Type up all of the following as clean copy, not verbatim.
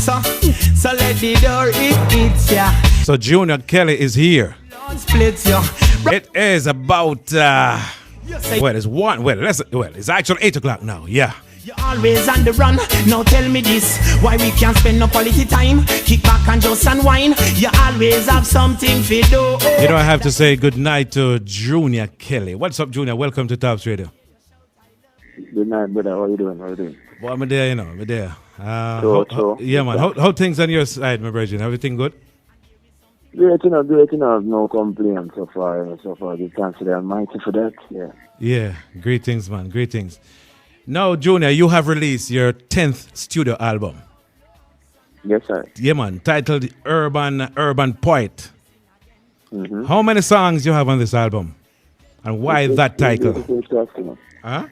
So let the door it ya. So Junior Kelly is here. Splits ya. It is about it's actually 8 o'clock now. Yeah. You're always on the run. Now tell me this, why we can't spend no quality time? Kick back and just unwind. You always have something to do. You know, I have to say good night to Junior Kelly. What's up, Junior? Welcome to Tops Radio. Good night, brother. How you doing? Well, I'm there, I'm there. Sure. Yeah, man. How things on your side, my brethren? Everything good? Great, no complaints so far. We thanks to the Almighty for that, yeah. Yeah, greetings, man, greetings. Now, Junior, you have released your 10th studio album. Yes, sir. Yeah, man, titled Urban Poet. Mm-hmm. How many songs you have on this album? And why that title? Huh?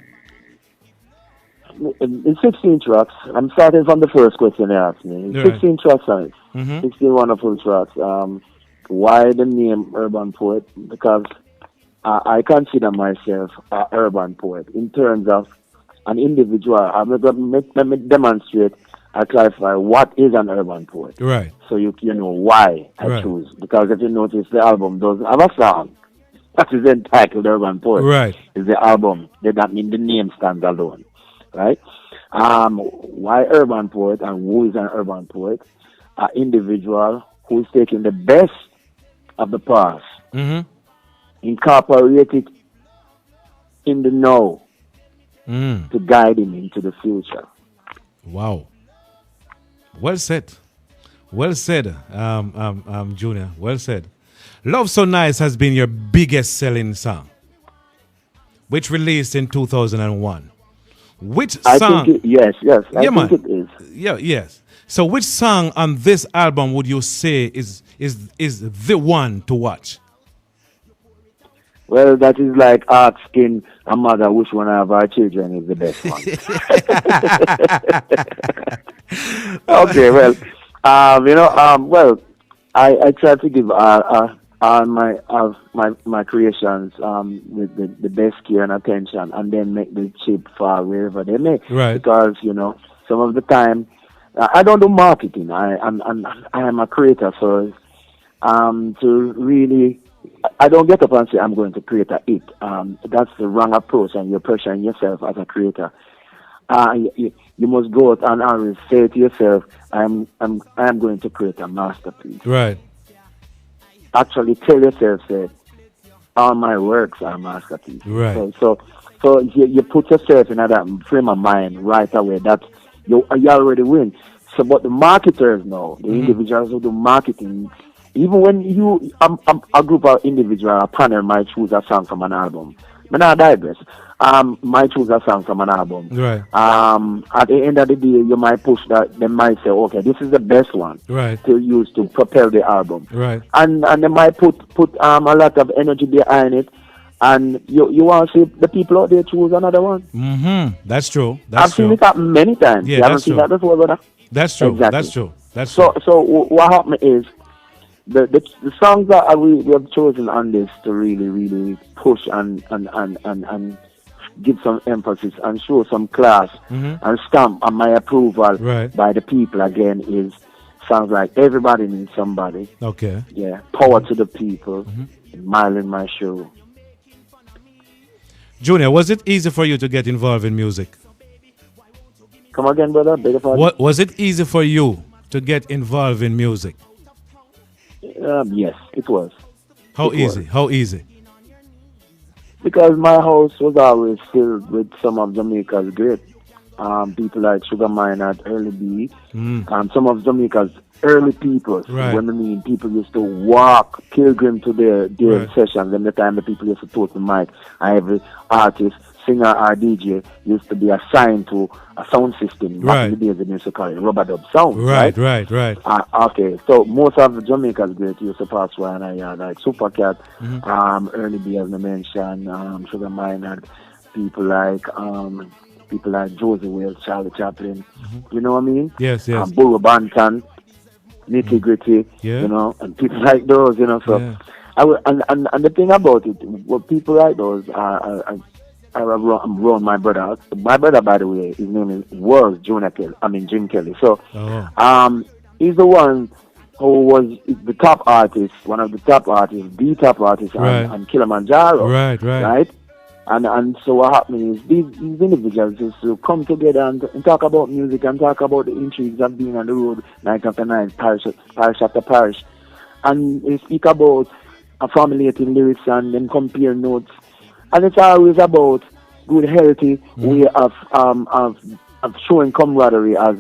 It's 16 tracks. I'm starting from the first question you asked me. It's 16 tracks on it. Mm-hmm. 16 wonderful tracks. Why the name Urban Poet? Because I consider myself an urban poet in terms of an individual. I'm going to demonstrate, I clarify what is an urban poet. Right. So you know why I choose. Because if you notice, the album doesn't have a song that is entitled Urban Poet. Right. It's the album. That means the name stands alone. Right? Why urban poet and who is an urban poet? An individual who is taking the best of the past, incorporate it in the now to guide him into the future. Wow. Well said. Well said, Junior. Well said. Love So Nice has been your biggest selling song, which released in 2001. Which song? I think yes. I think it is. Yeah, yes. So which song on this album would you say is the one to watch? Well, that is like asking a mother which one of our children is the best one. Okay, well, I try to give my creations the best care and attention, and then make the chip far wherever they may. Right. Because some of the time I don't do marketing. I am a creator, so to really. I don't get up and say I'm going to create a hit. That's the wrong approach, and you're pressuring yourself as a creator. You must go out and always say to yourself, "I'm going to create a masterpiece." Right. Actually, tell yourself that all my works are masterpieces. Right. So you put yourself in that frame of mind right away. That you already win. So, but the marketers know, the individuals who do marketing. Even when a group of individuals, a panel might choose a song from an album. But I digress. Might choose a song from an album. Right. At the end of the day, you might push that. They might say, okay, this is the best one right. to use to propel the album. Right. And they might put a lot of energy behind it. And you want to see the people out there choose another one. Mm-hmm. That's true. I've seen it happen many times. Yeah, you haven't seen that before, brother? That's true. Exactly. That's true. That's so. true. So what happened is, the songs that we have chosen on this to really push and give some emphasis and show some class and stamp on my approval by the people again is songs like Everybody Needs Somebody. Okay. Yeah. Power to the People. Mile in My Shoe. Junior, was it easy for you to get involved in music? Come again, brother. Beg your pardon? Was it easy for you to get involved in music? Yes, it was. How easy? Because my house was always filled with some of Jamaica's great people like Sugar Miner, Early B, some of Jamaica's early people. Right. When I mean people used to walk pilgrim to their sessions, and the time the people used to talk the mic, and every artist, singer or DJ used to be assigned to a sound system. Back in the days, they used to call it rubber dub sound. Right. Okay, so most of Jamaica's great used to pass one like Supercat, Early B as I mentioned, Sugar Miner, people like Josie Wales, Charlie Chaplin. You know what I mean? Yes. Burro Banton, Nitty Gritty, and people like those, so. And the thing about it, what people like those are I'm around my brother. My brother, by the way, his name was Junior Kelly. I mean Jim Kelly. So, he's the one who was the top artist, one of the top artists, the top artist on Kilimanjaro. Right. And so what happened is these individuals just to come together and talk about music and talk about the intrigues of being on the road night after night, parish after parish, and they speak about formulating lyrics and then compare notes, and it's always about good, healthy way of showing camaraderie as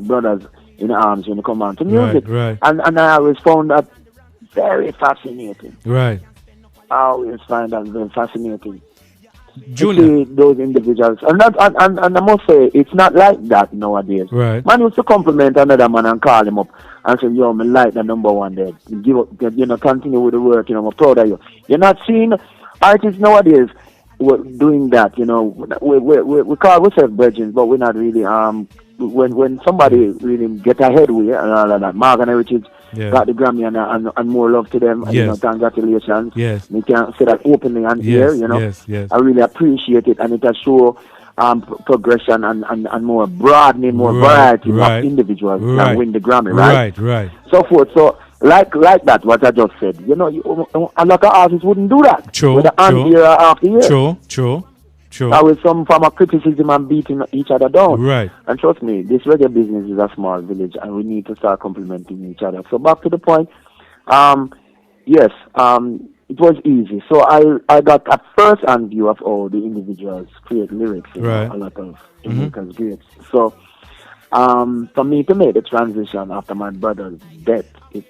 brothers in arms when you come on to music. And I always found that very fascinating. Right. I always find that very fascinating. Junior. Those individuals, and I must say, it's not like that nowadays. Right. Man used to compliment another man and call him up and say, "Yo, me like the number one there. Give up, continue with the work. I'm proud of you." You're not seeing artists nowadays doing that. We call ourselves brethren, but we're not really. When somebody really get ahead with it and all of that, Morgan Heritage got the Grammy and more love to them. Yes. Congratulations. Yes. We can say that openly and here. Yes. I really appreciate it, and it has show progression and more broadening, more variety of individuals that win the Grammy, Right. So forth. So like that, what I just said. A lot of artists wouldn't do that. True. With the hand year after year. True. That was some form of criticism and beating each other down. Right. And trust me, this reggae business is a small village, and we need to start complimenting each other. So back to the point. Yes, it was easy. So I got a first-hand view of how the individuals create lyrics. A lot of Jamaica's greats. So for me to make the transition after my brother's death, it's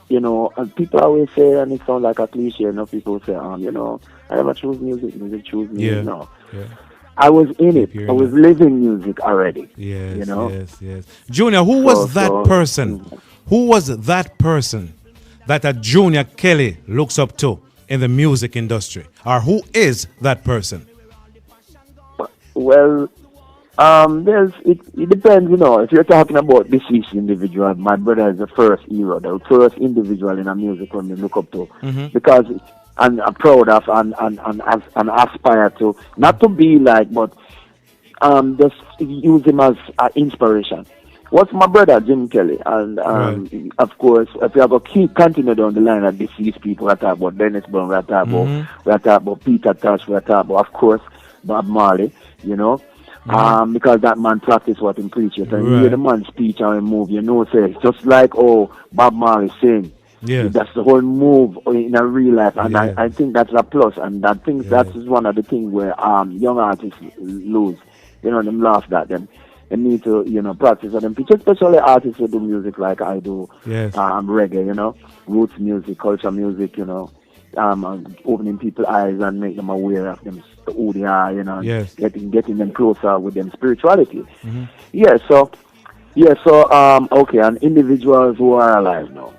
and people always say, and it sounds like a cliche, people say, I never choose music choose me. No. Yeah. I was in it. I was living music already. Yes. Junior, who was that person? Who was that person that a Junior Kelly looks up to in the music industry? Or who is that person? Well, it depends, if you're talking about deceased individual, my brother is the first hero, the first individual in a music when we look up to, because I'm proud of and aspire to, not to be like, but just use him as inspiration. What's my brother, Jim Kelly? And of course, if you have a continue down the line of deceased people, we talk about Dennis Brown, we talk about Peter Tosh, we talk about, of course, Bob Marley, because that man practiced what he preached. And you hear the man speech and move, say, just like, Bob Marley sing. Yes. That's the whole move in a real life, and I think that's a plus, and I think that is one of the things where young artists lose. Them laugh at them. They need to, practice on them. Especially artists who do music like I do. Yes. Reggae, roots music, culture music, opening people's eyes and make them aware of them, who they are, getting them closer with them spirituality. Okay, and individuals who are alive now.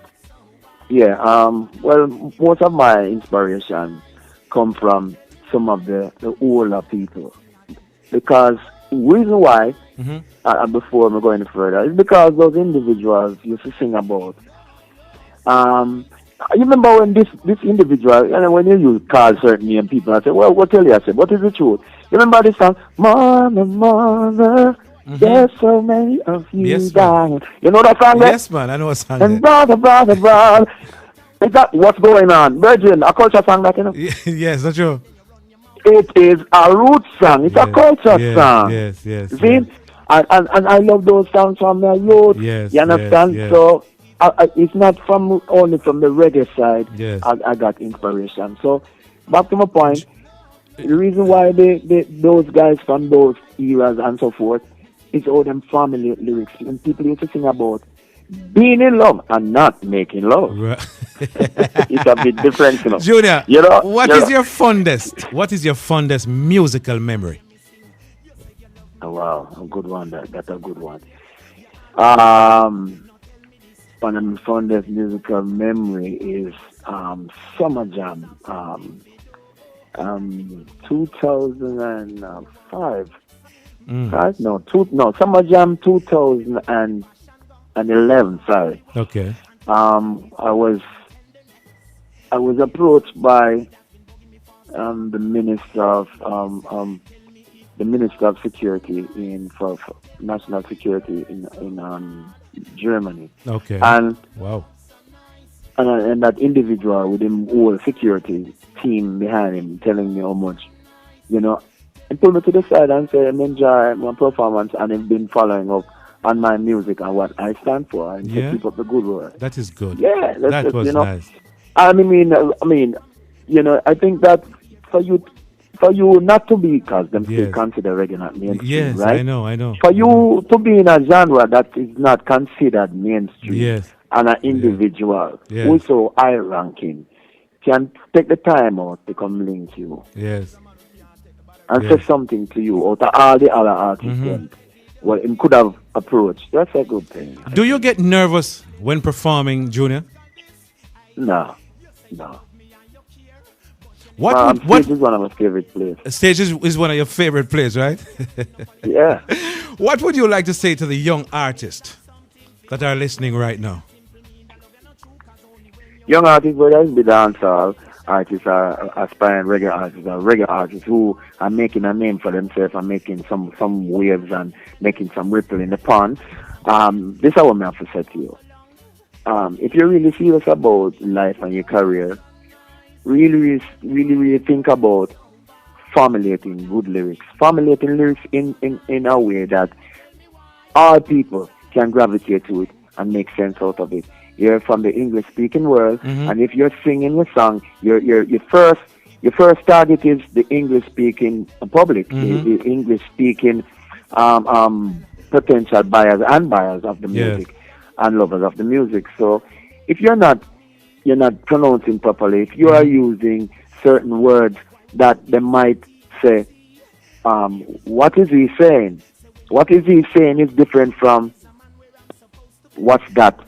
Well, most of my inspiration come from some of the older people, because reason why, before I'm going further, is because those individuals used to sing about. You remember when this individual, and when you call certain name people, I say, well, what tell you? I said, what is the truth? You remember this song, Mother, there's so many of you dying. You know that song? Yes, man, I know a song. And brother. Is that what's going on? Virgin, a culture song that, Yes, that's true. It is a root song. It's a culture song. Yes. See? And I love those songs from my youth. Yes. You understand? Yes. So it's not only from the reggae side. Yes. I got inspiration. So back to my point, the reason why those guys from those eras and so forth, it's all them family lyrics. And people used to sing about being in love and not making love. Right. It's a bit different, Junior, what is your fondest musical memory? Oh, wow, a good one. That's a good one. My fondest musical memory is Summer Jam, 2005. Summer Jam 2011. Sorry. Okay. I was approached by the minister of the Minister of Security for national security in Germany. Okay. And Wow. and that individual with him whole security team behind him telling me how much, you know, and pulled me to the side and said, "I enjoy my performance and have been following up on my music and what I stand for and Yeah. to keep up the good work." That is good. Yeah, that's That just, was you know, nice. I mean, you know, I think that for you not to be, because them still Yes. consider reggae not mainstream, Yes, right? I know. For you to be in a genre that is not considered mainstream, Yes. and an individual Yes. who is so high ranking can take the time out to come link you Yes. and Yes. say something to you out of all the other artists then, well, him could have approached. That's a good thing. Do you get nervous when performing, Junior? No, no. What Stage is one of my favorite places. stage is one of your favorite plays, right? Yeah. What would you like to say to the young artists that are listening right now? Young artists, whether it's the dancehall artists or aspiring reggae artists who are making a name for themselves and making some waves and making some ripple in the pond, this is what I have to say to you. If you're really serious about life and your career, really think about formulating good lyrics. Formulating lyrics in a way that all people can gravitate to it and make sense out of it. You're from the English speaking world, and if you're singing a song, your first target is the English speaking public, the English speaking potential buyers of the music and lovers of the music. So if you're not pronouncing properly, if you are using certain words that they might say, what is he saying? What is he saying is different from what's that?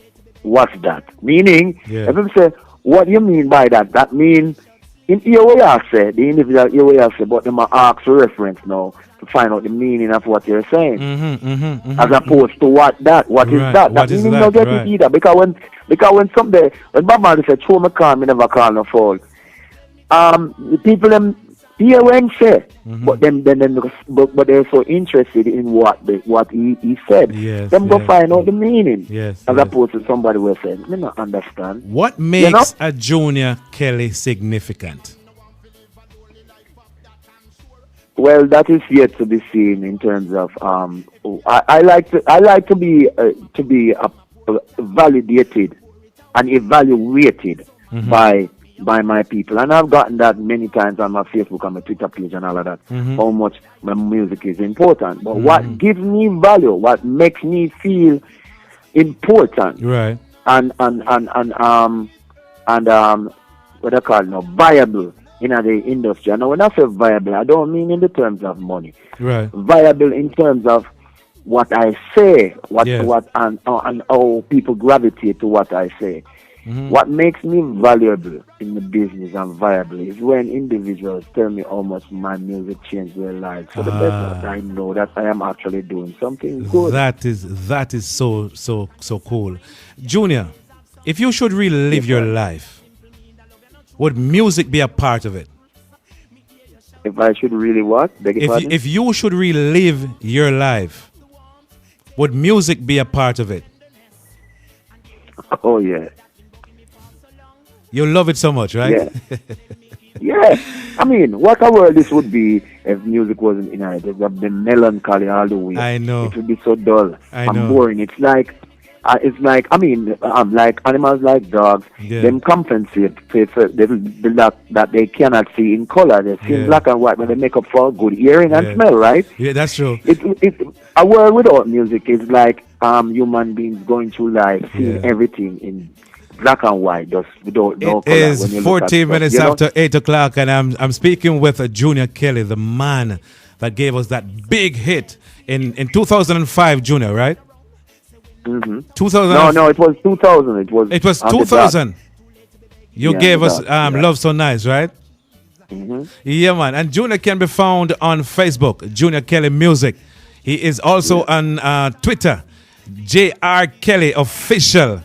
What's that? Meaning, if you say, what do you mean by that? That means, in your way I say, the individual your way I say, but they might ask for reference now to find out the meaning of what you're saying. As opposed to what is that? What That is meaning that? not get Right. it either. Because when someday, when Bob Marley said, "Throw me call, me never call no fall," the people them hear when say, but but they're so interested in what he said. Yes, Them go yes, find out the meaning. Yes, As yes. opposed to somebody will say, "Me not understand." What makes know? a Junior Kelly significant? Well, that is yet to be seen in terms of I like to be validated and evaluated by my people, and I've gotten that many times on my Facebook and my Twitter page and all of that. How much my music is important, but what gives me value, what makes me feel important, Right. and what I call now viable in the industry. And when I say viable, I don't mean in the terms of money. Right. Viable in terms of what I say, Yes. and how people gravitate to what I say. What makes me valuable in the business and viable is when individuals tell me how much my music changed their lives. So the better I know that I am actually doing something good. That is so cool. Junior, if you should relive your life, would music be a part of it? If I should really what? Beg your pardon? If you should relive your life, would music be a part of it? Oh yeah. You love it so much, right? Yeah. Yeah. I mean, what a world this would be if music wasn't in it. It would have been melancholy all the way. I know. It would be so dull I and know. boring. It's like like animals like dogs. Yeah. Them compensate for the lack that they cannot see in color. They see in Yeah. black and white when they make up for good hearing and Yeah. smell, right? Yeah, that's true. A world without music is like human beings going through life, seeing Yeah. everything in black and white, just without no It color. is when you look at 14 stuff, minutes you know? after 8 o'clock, and I'm speaking with Junior Kelly, the man that gave us that big hit in 2005, Junior, right? 2000. No, it was 2000. It was on the 2000. You Yeah, gave us the dot, yeah. Love So Nice, right? Yeah, man. And Junior can be found on Facebook, Junior Kelly Music. He is also on Twitter, JR Kelly Official.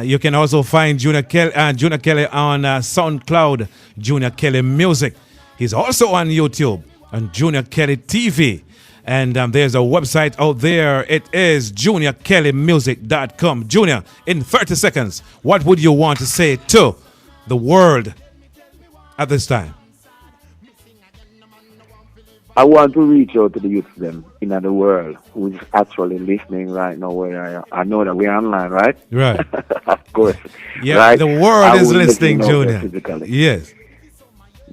You can also find Junior Kelly on SoundCloud, Junior Kelly Music. He's also on YouTube on Junior Kelly TV. And there's a website out there. It is juniorkellymusic.com. Junior, in 30 seconds, what would you want to say to the world at this time? I want to reach out to the youth them in the world who is actually listening right now. Where I know that we're online, right? Right. Of course. Yeah, right? the world I is will let listening, you know Junior. physically. Yes.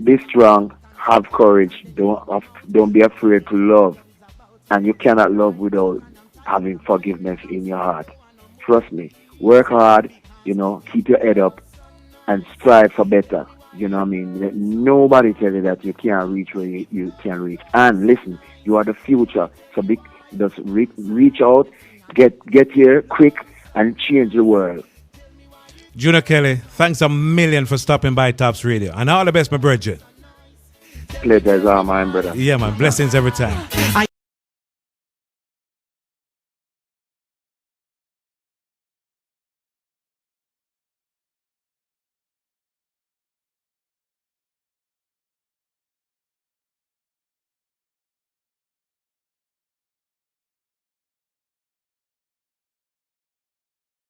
Be strong, have courage, don't be afraid to love. And you cannot love without having forgiveness in your heart. Trust me. Work hard, keep your head up and strive for better. You know what I mean? Let nobody tell you that you can't reach where you can reach. And listen, you are the future. So just reach out, get here quick and change the world. Junior Kelly, thanks a million for stopping by Tops Radio. And all the best, my brethren. Pleasure is all mine, brother. Yeah, man. Blessings every time.